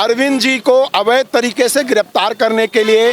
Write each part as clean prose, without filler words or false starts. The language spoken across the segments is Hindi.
अरविंद जी को अवैध तरीके से गिरफ्तार करने के लिए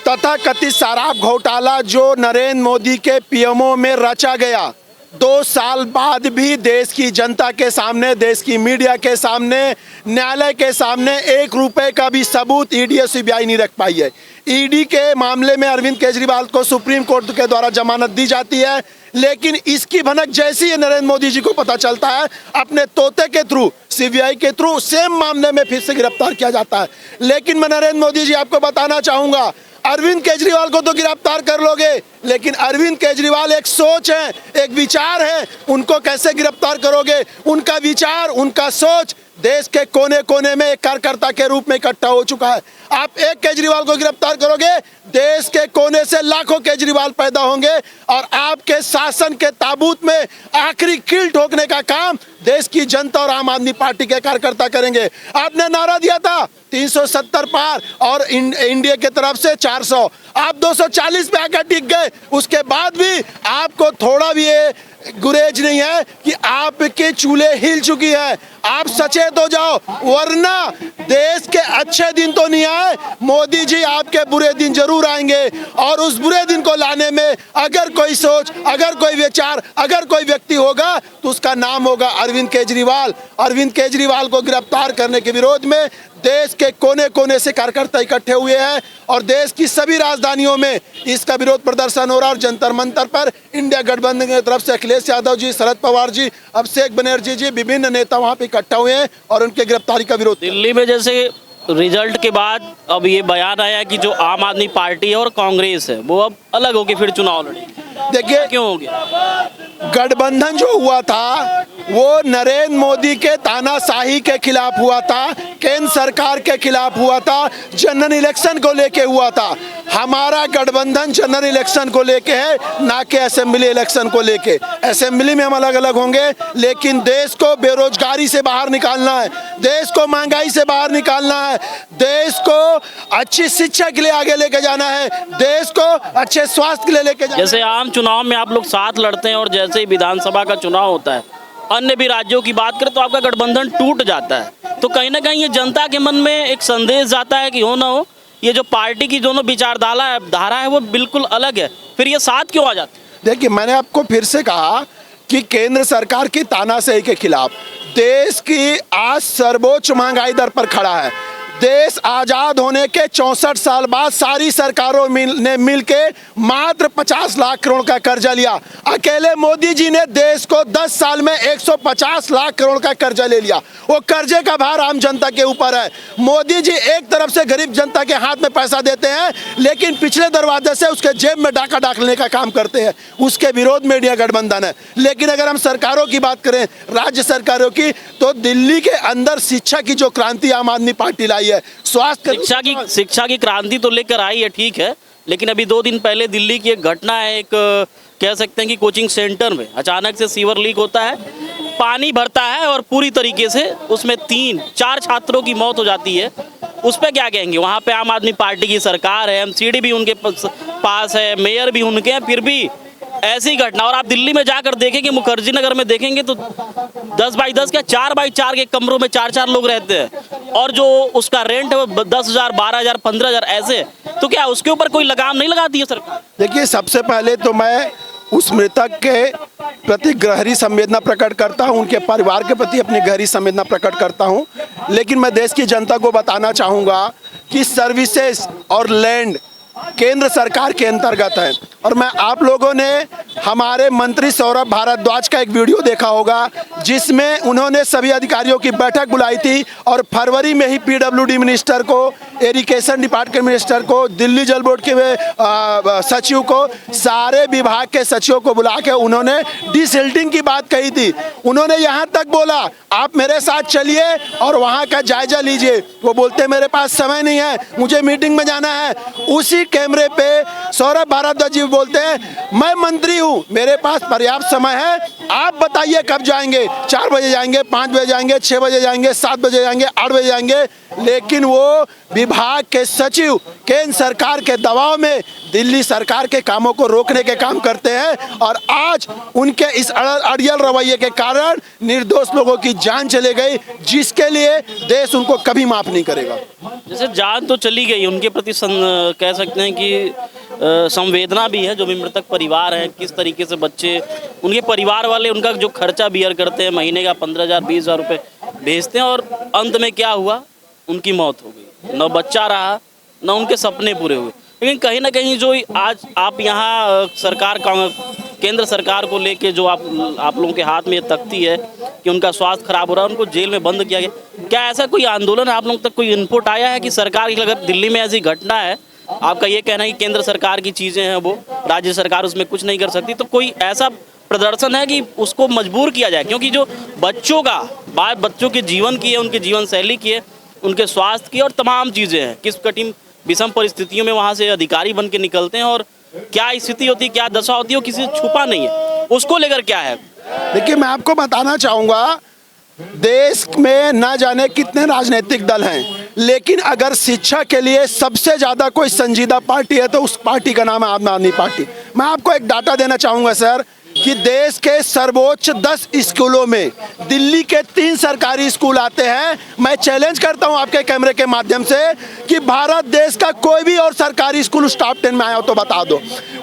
तथाकथित शराब घोटाला जो नरेंद्र मोदी के पीएमओ में रचा गया, 2 साल बाद भी देश की जनता के सामने, देश की मीडिया के सामने, न्यायालय के सामने 1 रुपए का भी सबूत ईडी और सीबीआई नहीं रख पाई है। ईडी के मामले में अरविंद केजरीवाल को सुप्रीम कोर्ट के द्वारा जमानत दी जाती है, लेकिन इसकी भनक जैसी ही नरेंद्र मोदी जी को पता चलता है, अपने तोते के थ्रू, सीबीआई के थ्रू सेम मामले में फिर से गिरफ्तार किया जाता है। लेकिन मैं नरेंद्र मोदी जी आपको बताना चाहूंगा, अरविंद केजरीवाल को तो गिरफ्तार कर लोगे, लेकिन अरविंद केजरीवाल एक सोच है, एक विचार है, उनको कैसे गिरफ्तार करोगे? उनका विचार, उनका सोच देश के कोने कोने में एक कार्यकर्ता के रूप में इकट्ठा हो चुका है। आप एक केजरीवाल को गिरफ्तार करोगे, देश के कोने से लाखों केजरीवाल पैदा होंगे और आपके शासन के ताबूत में आखिरी कील ठोकने का काम देश की जनता और आम आदमी पार्टी के कार्यकर्ता करेंगे। आपने नारा दिया था 370 पार और इंडिया की तरफ से 400, आप 240 पे आकर टिक गए। उसके बाद भी आपको थोड़ा भी ये गुरेज नहीं है कि आपके चूल्हे हिल चुकी है। आप सचेत हो जाओ, वरना देश के अच्छे दिन तो नहीं आए, मोदी जी आपके बुरे दिन जरूर आएंगे। और उस बुरे दिन को लाने में अगर कोई सोच, अगर कोई विचार, अगर कोई व्यक्ति होगा तो उसका नाम होगा अरविंद केजरीवाल। अरविंद केजरीवाल को गिरफ्तार करने के विरोध में देश के कोने कोने से कार्यकर्ता इकट्ठे हुए हैं और देश की सभी राजधानियों में इसका विरोध प्रदर्शन हो रहा है। और जंतर मंतर पर इंडिया गठबंधन की तरफ से अखिलेश यादव जी, शरद पवार जी, अभिषेक बनर्जी जी, विभिन्न नेता वहां पे इकट्ठा हुए हैं और उनके गिरफ्तारी का विरोध। दिल्ली में जैसे रिजल्ट के बाद अब ये बयान आया कि जो आम आदमी पार्टी है और कांग्रेस है वो अब अलग होकर फिर चुनाव लड़ेगी। देखिए क्यों हो गया? गठबंधन जो हुआ था वो नरेंद्र मोदी के तानाशाही के खिलाफ हुआ था, केंद्र सरकार के खिलाफ हुआ था, जनरल इलेक्शन को लेके हुआ था। हमारा गठबंधन जनरल इलेक्शन को लेके है, ना कि असेंबली इलेक्शन को लेके। असेंबली में हम अलग अलग होंगे, लेकिन देश को बेरोजगारी से बाहर निकालना है, देश को महंगाई से बाहर निकालना है, देश को अच्छी शिक्षा के लिए आगे लेके जाना है, देश को अच्छे स्वास्थ्य के लिए लेके जाना है। जैसे आम चुनाव में आप लोग साथ लड़ते हैं और जैसे ही विधानसभा का चुनाव होता है, अन्य भी राज्यों की बात करें तो आपका गठबंधन टूट जाता है। तो कहीं ना कहीं ये जनता के मन में एक संदेश जाता है कि हो ना हो, ये जो पार्टी की दोनों विचारधारा है वो बिल्कुल अलग है, फिर ये साथ क्यों आ जाते हैं? देखिए, मैंने आपको फिर से कहा कि केंद्र सरकार की तानाशाही के खिलाफ देश की आज सर्वोच्च महंगाई दर पर खड़ा है। देश आजाद होने के 64 साल बाद सारी सरकारों ने मिलके मात्र 50 लाख करोड़ का कर्जा लिया। अकेले मोदी जी ने देश को 10 साल में 150 लाख करोड़ का कर्जा ले लिया। वो कर्जे का भार आम जनता के ऊपर है। मोदी जी एक तरफ से गरीब जनता के हाथ में पैसा देते हैं, लेकिन पिछले दरवाजे से उसके जेब में डाका डालने का काम करते हैं। उसके विरोध में इंडिया गठबंधन है। लेकिन अगर हम सरकारों की बात करें, राज्य सरकारों की, तो दिल्ली के अंदर शिक्षा की जो क्रांति आम आदमी पार्टी लाई है, स्वास्थ्य शिक्षा की क्रांति तो लेकर आई है, ठीक है, लेकिन अभी 2 दिन पहले दिल्ली की एक घटना है, एक कह सकते हैं कि कोचिंग सेंटर में अचानक से सीवर लीक होता है, पानी भरता है और पूरी तरीके से उसमें 3-4 छात्रों की मौत हो जाती है। उस पर क्या कहेंगे? वहाँ पे आम आदमी पार्टी की सरकार है, एमसीडी भी उनके पास है, मेयर भी उनके हैं, फिर भी ऐसी घटना। और आप दिल्ली में जाकर देखेंगे, मुखर्जी नगर में देखेंगे तो 10x10 क्या 4x4 के कमरों में 4-4 लोग रहते हैं और जो उसका रेंट है वो 10,000, 12,000, 15,000 ऐसे। तो क्या उसके ऊपर कोई लगाम नहीं लगाती है सरकार? देखिए, सबसे पहले तो मैं उस मृतक के प्रति गहरी संवेदना प्रकट करता हूं, उनके परिवार के प्रति अपनी गहरी संवेदना प्रकट करता हूं। लेकिन मैं देश की जनता को बताना चाहूँगा कि सर्विसेज और लैंड केंद्र सरकार के अंतर्गत है। और मैं आप लोगों ने हमारे मंत्री सौरभ भारद्वाज का एक वीडियो देखा होगा, जिसमें उन्होंने सभी अधिकारियों की बैठक बुलाई थी और फरवरी में ही पीडब्ल्यूडी मिनिस्टर को, इरिगेशन डिपार्टमेंट मिनिस्टर को, दिल्ली जल बोर्ड के सचिव को, सारे विभाग के सचिवों को बुला के उन्होंने डिसिल्टिंग की बात कही थी। उन्होंने यहाँ तक बोला, आप मेरे साथ चलिए और वहाँ का जायजा लीजिए। वो बोलते मेरे पास समय नहीं है, मुझे मीटिंग में जाना है। उसी कैमरे पे सौरभ भारद्वाज जी बोलते हैं, मैं मंत्री हूँ, मेरे पास पर्याप्त समय है, आप बताइए कब जाएंगे? 4 बजे जाएंगे, 5 बजे जाएंगे, 6 बजे जाएंगे, 7 बजे जाएंगे, 8 बजे जाएंगे, लेकिन वो विभाग के सचिव केंद्र सरकार के दबाव में दिल्ली सरकार के कामों को रोकने के काम करते हैं। और आज उनके इस अड़ियल रवैये के कारण निर्दोष लोगों की जान चले गई, जिसके लिए देश उनको कभी माफ नहीं करेगा। जैसे जान तो चली गई, उनके प्रति कह सकते हैं कि संवेदना भी है। जो भी मृतक परिवार है, किस तरीके से बच्चे, उनके परिवार वाले उनका जो खर्चा बियर करते हैं, महीने का 15,000 20,000 रुपये भेजते हैं, और अंत में क्या हुआ, उनकी मौत हो गई। न बच्चा रहा, न उनके सपने पूरे हुए। लेकिन कहीं ना कहीं जो आज आप यहाँ सरकार का, केंद्र सरकार को लेके जो आप लोगों के हाथ में ये तख्ती है कि उनका स्वास्थ्य खराब हो रहा है, उनको जेल में बंद किया गया, क्या ऐसा कोई आंदोलन आप लोगों तक, कोई इनपुट आया है कि सरकार की, अगर दिल्ली में ऐसी घटना है, आपका ये कहना है कि केंद्र सरकार की चीज़ें हैं, वो राज्य सरकार उसमें कुछ नहीं कर सकती, तो कोई ऐसा प्रदर्शन है कि उसको मजबूर किया जाए? क्योंकि जो बच्चों का, बात बच्चों के जीवन की है, उनके जीवन शैली की है, उनके स्वास्थ्य की, और तमाम चीज़ें हैं, किस कठिन विषम परिस्थितियों में वहाँ से अधिकारी बन के निकलते हैं, और क्या स्थिति होती है, क्या दशा होती है, वो किसी से छुपा नहीं है। उसको लेकर क्या है? देखिए, मैं आपको बताना चाहूँगा, देश में न जाने कितने राजनीतिक दल हैं, लेकिन अगर शिक्षा के लिए सबसे ज़्यादा कोई संजीदा पार्टी है तो उस पार्टी का नाम है आम आदमी पार्टी। मैं आपको एक डाटा देना चाहूँगा सर, कि देश के सर्वोच्च 10 स्कूलों में दिल्ली के 3 सरकारी स्कूल आते हैं। मैं चैलेंज करता हूं आपके कैमरे के माध्यम से कि भारत देश का कोई भी और सरकारी स्कूल उस टॉप 10 में आया हो तो बता दो।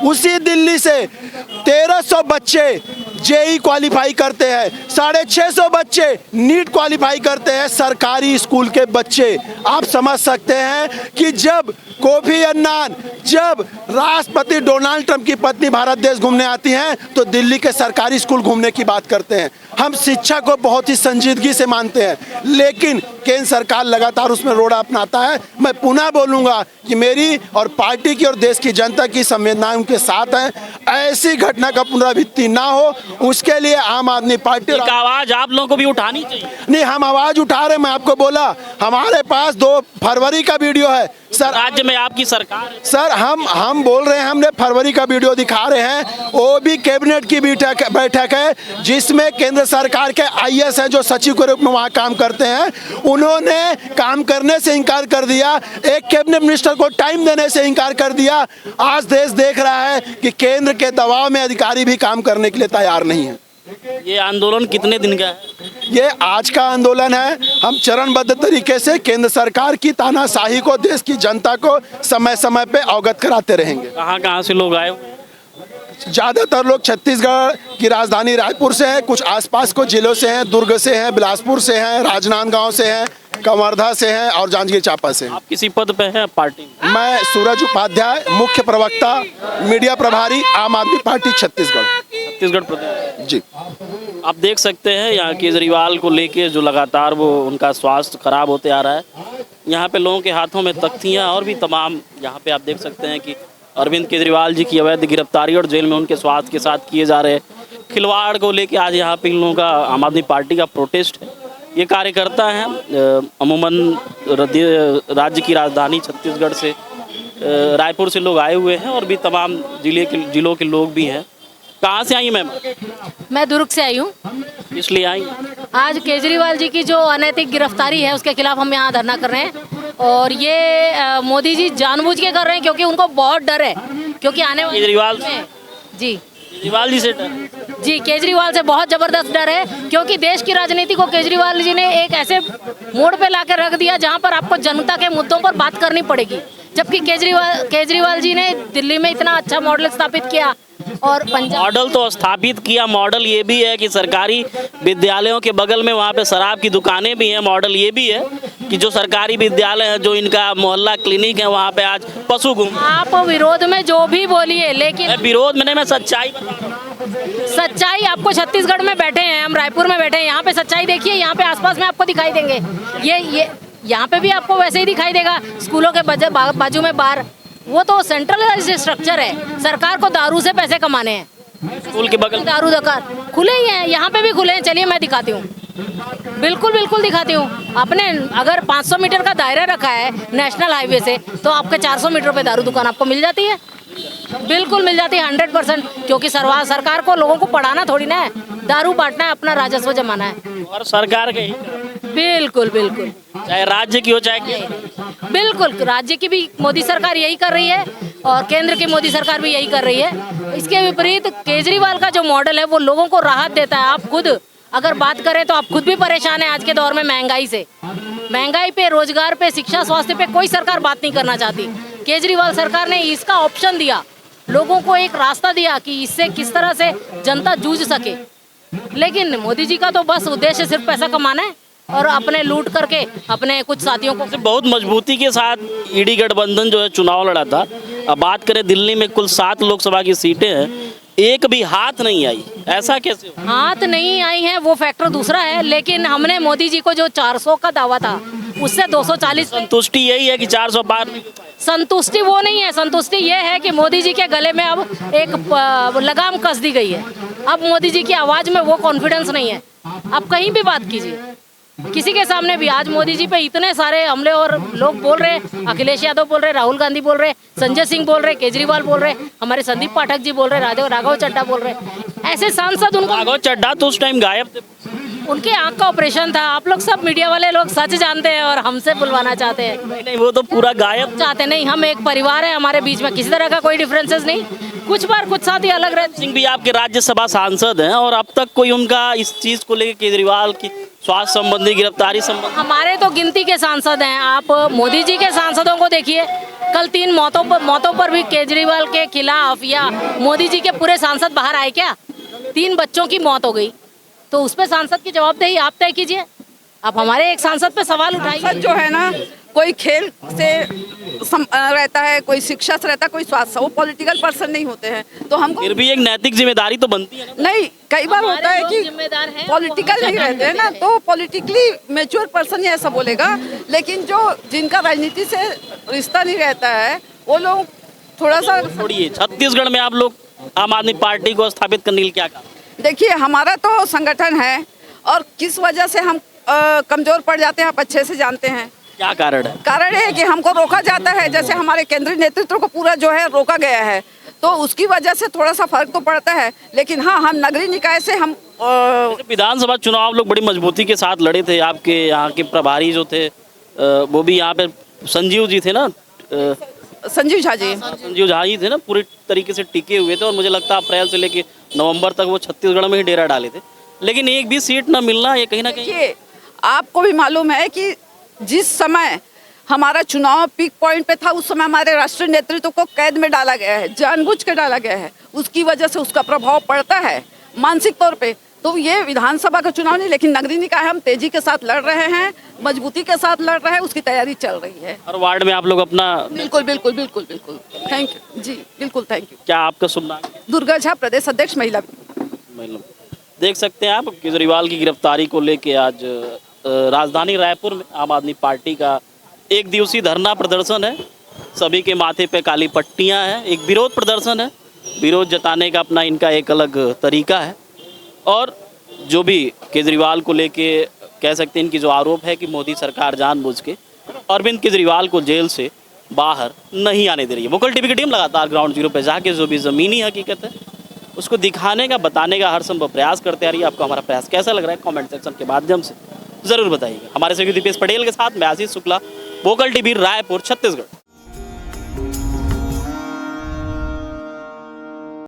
उसी दिल्ली से 1300 बच्चे जेई क्वालिफाई करते हैं, 650 बच्चे नीट क्वालिफाई करते हैं, सरकारी स्कूल के बच्चे। आप समझ सकते हैं कि जब कोफी अन्नान, जब राष्ट्रपति डोनाल्ड ट्रंप की पत्नी भारत देश घूमने आती हैं तो दिल्ली के सरकारी स्कूल घूमने की बात करते हैं। हम शिक्षा को बहुत ही संजीदगी से मानते हैं, लेकिन केंद्र सरकार लगातार उसमें रोड़ा अपनाता है। मैं पुनः बोलूँगा कि मेरी और पार्टी की और देश की जनता की संवेदनाएं उनके साथ हैं। ऐसी घटना का पुनरावृत्ति ना हो, उसके लिए आम आदमी पार्टी एक आवाज़ आप लोगों को भी उठानी चाहिए। नहीं, हम आवाज़ उठा रहे हैं। मैं आपको बोला, हमारे पास 2 फरवरी का वीडियो है सर। राज्य में आपकी सरकार है सर, हम बोल रहे हैं, हमने फरवरी का वीडियो दिखा रहे हैं। वो भी कैबिनेट की बैठक है जिसमें केंद्र सरकार के आईएएस हैं जो सचिव के रूप में वहाँ काम करते हैं, उन्होंने काम करने से इनकार कर दिया। एक कैबिनेट मिनिस्टर को टाइम देने से इनकार कर दिया। आज देश देख रहा है कि केंद्र के दबाव में अधिकारी भी काम करने के लिए तैयार नहीं है। ये आंदोलन कितने दिन का है? ये आज का आंदोलन है। हम चरणबद्ध तरीके से केंद्र सरकार की तानाशाही को, देश की जनता को समय समय पे अवगत कराते रहेंगे। कहाँ से लोग आए? ज़्यादातर लोग छत्तीसगढ़ की राजधानी रायपुर से हैं, कुछ आसपास को जिलों से हैं, दुर्ग से हैं, बिलासपुर से हैं, राजनांदगांव से हैं, कवर्धा से हैं और जांजगीर चांपा से। आप किसी पद पे हैं पार्टी में? मैं सूरज उपाध्याय, मुख्य प्रवक्ता, मीडिया प्रभारी, आम आदमी पार्टी छत्तीसगढ़ प्रदेश। जी। आप देख सकते हैं यहाँ केजरीवाल को लेके जो लगातार वो उनका स्वास्थ्य खराब होते आ रहा है। यहाँ पे लोगों के हाथों में तख्तियाँ और भी तमाम, यहाँ पे आप देख सकते हैं कि अरविंद केजरीवाल जी की अवैध गिरफ्तारी और जेल में उनके स्वास्थ्य के साथ किए जा रहे खिलवाड़ को लेके आज यहाँ पे इन लोगों का, आम आदमी पार्टी का प्रोटेस्ट है। ये कार्यकर्ता हैं, अमूमन राज्य की राजधानी छत्तीसगढ़ से, रायपुर से लोग आए हुए हैं और भी तमाम जिलों के लोग भी हैं। कहाँ से आई मैम? मैं दुर्ग से आई हूँ। इसलिए आई? आज केजरीवाल जी की जो अनैतिक गिरफ्तारी है उसके खिलाफ हम यहाँ धरना कर रहे हैं, और ये मोदी जी जानबूझ के कर रहे हैं क्योंकि उनको बहुत डर है, क्योंकि आने वाले केजरीवाल जी केजरीवाल जी से डर? जी, केजरीवाल से बहुत ज़बरदस्त डर है, क्योंकि देश की राजनीति को केजरीवाल जी ने एक ऐसे मोड़ पे ला कर रख दिया जहाँ पर आपको जनता के मुद्दों पर बात करनी पड़ेगी। जबकि केजरीवाल जी ने दिल्ली में इतना अच्छा मॉडल स्थापित किया और पंजाब मॉडल तो स्थापित किया। मॉडल ये भी है कि सरकारी विद्यालयों के बगल में वहाँ पे शराब की दुकानें भी हैं। मॉडल ये भी है कि जो सरकारी विद्यालय है, जो इनका मोहल्ला क्लिनिक है, वहाँ पे आज पशु घूम। आप विरोध में जो भी बोलिए, लेकिन विरोध में नहीं, मैं सच्चाई बता रहा हूं। सच्चाई आपको छत्तीसगढ़ में बैठे हैं, हम रायपुर में बैठे हैं, यहाँ पे सच्चाई देखिए, यहाँ पे आसपास में आपको दिखाई देंगे। ये यहाँ पे भी आपको वैसे ही दिखाई देगा। स्कूलों के बाजू में बार, वो तो सेंट्रलाइज्ड स्ट्रक्चर है, सरकार को दारू से पैसे कमाने हैं। स्कूल के बगल दारू दुकान खुले ही हैं, यहाँ पे भी खुले हैं। चलिए मैं दिखाती हूँ, बिल्कुल दिखाती हूँ। आपने अगर 500 मीटर का दायरा रखा है नेशनल हाईवे से, तो आपके 400 मीटर पे दारू दुकान आपको मिल जाती है। बिल्कुल मिल जाती है 100%, क्योंकि सरकार को लोगों को पढ़ाना थोड़ी ना है, दारू बांटना है, अपना राजस्व जमाना है। और सरकार के ही, बिल्कुल बिल्कुल चाहे राज्य की हो चाहे केंद्र। बिल्कुल, राज्य की भी मोदी सरकार यही कर रही है और केंद्र की मोदी सरकार भी यही कर रही है। इसके विपरीत केजरीवाल का जो मॉडल है वो लोगों को राहत देता है। आप खुद अगर बात करें तो आप खुद भी परेशान हैं आज के दौर में महंगाई से। महंगाई पे, रोजगार पे, शिक्षा, स्वास्थ्य पे कोई सरकार बात नहीं करना चाहती। केजरीवाल सरकार ने इसका ऑप्शन दिया, लोगों को एक रास्ता दिया कि इससे किस तरह से जनता जूझ सके। लेकिन मोदी जी का तो बस उद्देश्य सिर्फ पैसा कमाना है और अपने लूट करके अपने कुछ साथियों को। बहुत मजबूती के साथ ईडी गठबंधन जो है चुनाव लड़ा था। अब बात करें दिल्ली में कुल 7 लोकसभा की सीटें हैं, एक भी हाथ नहीं आई, ऐसा कैसे हो? हाथ नहीं आई है वो फैक्टर दूसरा है, लेकिन हमने मोदी जी को जो 400 का दावा था उससे 240। संतुष्टि यही है कि 400 पार नहीं हो पाए। संतुष्टि वो नहीं है, संतुष्टि ये है कि मोदी जी के गले में अब एक लगाम कस दी गई है। अब मोदी जी की आवाज में वो कॉन्फिडेंस नहीं है। आप कहीं भी बात कीजिए, किसी के सामने भी, आज मोदी जी पे इतने सारे हमले और लोग बोल रहे हैं, अखिलेश यादव बोल रहे, राहुल गांधी बोल रहे, संजय सिंह बोल रहे, केजरीवाल बोल रहे, हमारे संदीप पाठक जी बोल रहे, राघव चड्ढा बोल रहे। ऐसे सांसद उनको, राघव चड्ढा तो उस टाइम गायब थे। उनके आंख का ऑपरेशन था। आप लोग सब मीडिया वाले लोग सच जानते हैं और हमसे बुलवाना चाहते हैं। नहीं, वो तो पूरा गायब। चाहते नहीं, हम एक परिवार है, हमारे बीच में किसी तरह का कोई डिफरेंसेस नहीं। कुछ बार कुछ साथी अलग रहते। सिंह भी आपके राज्यसभा सांसद हैं और अब तक कोई उनका इस चीज को लेकर केजरीवाल की स्वास्थ्य संबंधी, गिरफ्तारी संबंधी। हमारे तो गिनती के सांसद हैं। आप मोदी जी के सांसदों को देखिए, कल 3 मौतों पर भी केजरीवाल के खिलाफ या मोदी जी के पूरे सांसद बाहर आए क्या? 3 बच्चों की मौत हो गई, तो उस पे सांसद की जवाबदेही आप तय कीजिए। आप हमारे एक सांसद पे सवाल उठाइए। जो है ना, कोई खेल से रहता है, कोई शिक्षा से रहता है, कोई स्वास्थ्य से, वो पॉलिटिकल पर्सन नहीं होते हैं। तो हमको फिर भी एक नैतिक जिम्मेदारी तो बनती है ना। नहीं, कई बार हमारे होता है लोग कि जिम्मेदार हैं, पॉलिटिकल नहीं रहते हैं ना, तो पॉलिटिकली मैच्योर पर्सन ही ऐसा बोलेगा। लेकिन जो जिनका राजनीति से रिश्ता नहीं रहता है वो लोग थोड़ा सा। छोड़िए, छत्तीसगढ़ में आप लोग आम आदमी पार्टी को स्थापित करने के लिए क्या कहा? देखिए, हमारा तो संगठन है और किस वजह से हम कमजोर पड़ जाते हैं आप अच्छे से जानते हैं। क्या कारण है? कारण है कि हमको रोका जाता है, जैसे हमारे केंद्रीय नेतृत्व को पूरा जो है रोका गया है, तो उसकी वजह से थोड़ा सा फर्क तो पड़ता है। लेकिन हाँ, हम नगरीय निकाय से हम विधानसभा चुनाव लोग बड़ी मजबूती के साथ लड़े थे। आपके यहाँ के प्रभारी जो थे वो भी यहाँ पे संजीव जी थे ना, संजीव झा जी, संजीव झा जी थे ना, पूरी तरीके से टिके हुए थे और मुझे लगता है अप्रैल से लेके नवंबर तक वो छत्तीसगढ़ में ही डेरा डाले थे। लेकिन एक भी सीट ना मिलना, ये कहीं ना कहीं। देखिए, आपको भी मालूम है कि जिस समय हमारा चुनाव पीक पॉइंट पे था, उस समय हमारे राष्ट्रीय नेतृत्व को कैद में डाला गया है, जानबूझ के डाला गया है। उसकी वजह से उसका प्रभाव पड़ता है मानसिक तौर पे। तो ये विधानसभा का चुनाव नहीं, लेकिन नगरीय निकाय हम तेजी के साथ लड़ रहे हैं, मजबूती के साथ लड़ रहे हैं, उसकी तैयारी चल रही है। हर वार्ड में आप लोग अपना। बिल्कुल बिल्कुल बिल्कुल बिल्कुल, थैंक यू जी, बिल्कुल थैंक यू। क्या आपका शुभ नाम? दुर्गा झा, प्रदेश अध्यक्ष महिला। देख सकते हैं आप केजरीवाल की गिरफ्तारी को लेके आज राजधानी रायपुर में आम आदमी पार्टी का 1 दिवसीय धरना प्रदर्शन है। सभी के माथे पे काली पट्टियां हैं। एक विरोध प्रदर्शन है, विरोध जताने का अपना इनका एक अलग तरीका है। और जो भी केजरीवाल को लेके कह सकते हैं, इनकी जो आरोप है कि मोदी सरकार जानबूझ के अरविंद केजरीवाल को जेल से बाहर नहीं आने दे रही है। वोकल टीवी की टीम लगातार ग्राउंड जीरो पे जाके जो भी ज़मीनी हकीकत है उसको दिखाने का, बताने का हर संभव प्रयास करते आ रही है। आपको हमारा प्रयास कैसा लग रहा है कमेंट सेक्शन के माध्यम से ज़रूर बताइएगा। हमारे सहयोगी दीपेश पटेल के साथ मैं आशीष शुक्ला, वोकल टीवी, रायपुर, छत्तीसगढ़।